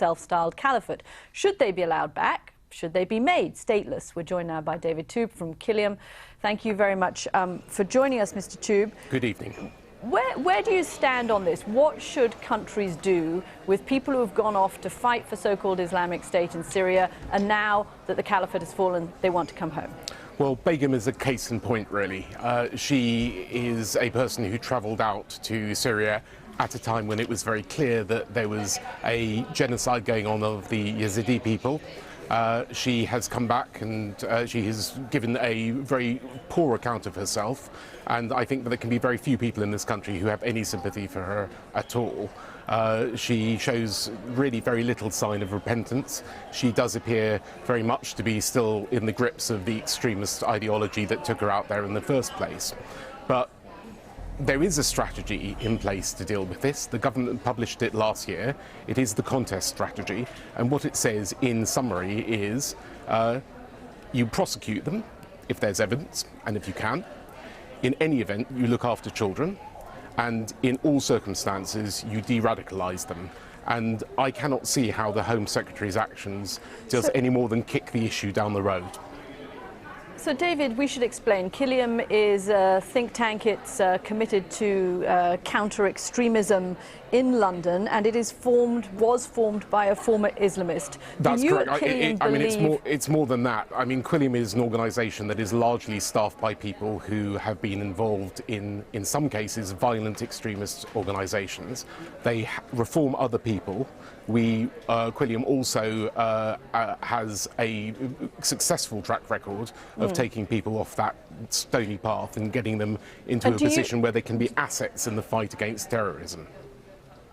self-styled caliphate. Should they be allowed back? Should they be made stateless? We're joined now by David Toube from Quilliam. Thank you very much for joining us, Mr. Toube. Good evening. Where do you stand on this? What should countries do with people who have gone off to fight for so-called Islamic State in Syria, and now that the caliphate has fallen, they want to come home? Well, Begum is a case in point, really. She is a person who travelled out to Syria at a time when it was very clear that there was a genocide going on of the Yazidi people. She has come back and she has given a very poor account of herself, and I think that there can be very few people in this country who have any sympathy for her at all. She shows really very little sign of repentance. She does appear very much to be still in the grips of the extremist ideology that took her out there in the first place. But there is a strategy in place to deal with this. The government published it last year. It is the contest strategy, and what it says in summary is you prosecute them if there's evidence and if you can. In any event, you look after children, and in all circumstances you de-radicalise them. And I cannot see how the Home Secretary's actions does any more than kick the issue down the road. So, David, we should explain. Quilliam is a think tank. It's committed to counter extremism in London, and it was formed by a former Islamist. That's correct. I mean, it's more than that. I mean, Quilliam is an organisation that is largely staffed by people who have been involved in some cases, violent extremist organisations. They reform other people. Quilliam also has a successful track record of taking people off that stony path and getting them into a position where they can be assets in the fight against terrorism.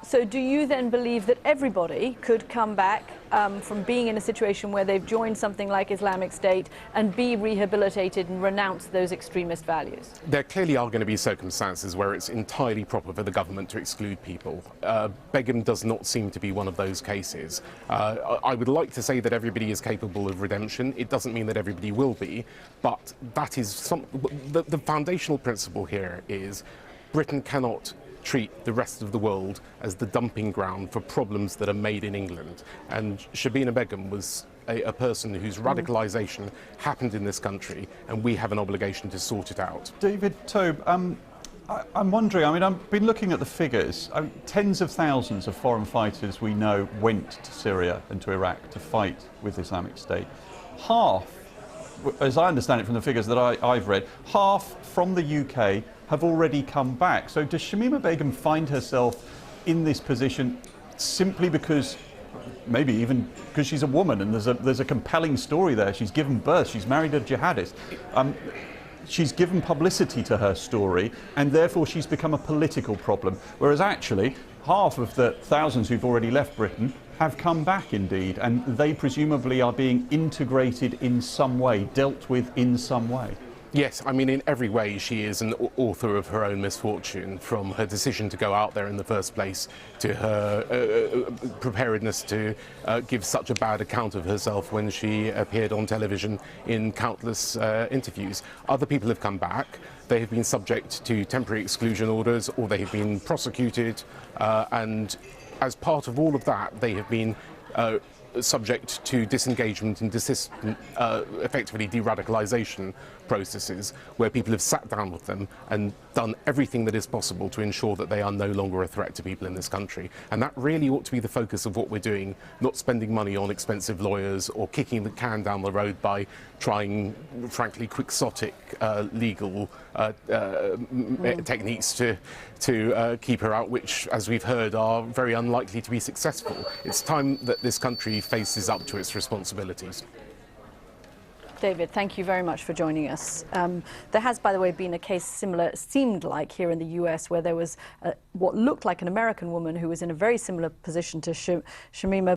So do you then believe that everybody could come back from being in a situation where they've joined something like Islamic State and be rehabilitated and renounce those extremist values? There clearly are going to be circumstances where it's entirely proper for the government to exclude people. Begum does not seem to be one of those cases. I would like to say that everybody is capable of redemption. It doesn't mean that everybody will be, but that is the foundational principle here is Britain cannot treat the rest of the world as the dumping ground for problems that are made in England. And Shamima Begum was a person whose radicalisation happened in this country, and we have an obligation to sort it out. David Toube, I'm wondering, I mean, I've been looking at the figures. Tens of thousands of foreign fighters we know went to Syria and to Iraq to fight with Islamic State. Half, as I understand it from the figures that I've read, half from the UK have already come back. So does Shamima Begum find herself in this position simply because, maybe even because she's a woman and there's a compelling story there? She's given birth, she's married a jihadist. She's given publicity to her story, and therefore she's become a political problem. Whereas actually, half of the thousands who've already left Britain have come back indeed, and they presumably are being integrated in some way, dealt with in some way. Yes, I mean, in every way she is an author of her own misfortune, from her decision to go out there in the first place to her preparedness to give such a bad account of herself when she appeared on television in countless interviews. Other people have come back. They have been subject to temporary exclusion orders, or they have been prosecuted, and as part of all of that, they have been subject to disengagement and effectively de-radicalisation processes, where people have sat down with them and done everything that is possible to ensure that they are no longer a threat to people in this country. And that really ought to be the focus of what we're doing, not spending money on expensive lawyers or kicking the can down the road by trying, frankly, quixotic legal techniques to keep her out, which, as we've heard, are very unlikely to be successful. It's time that this country faces up to its responsibilities. David, thank you very much for joining us. There has, by the way, been a case similar, it seemed like, here in the US, where there was what looked like an American woman who was in a very similar position to Shamima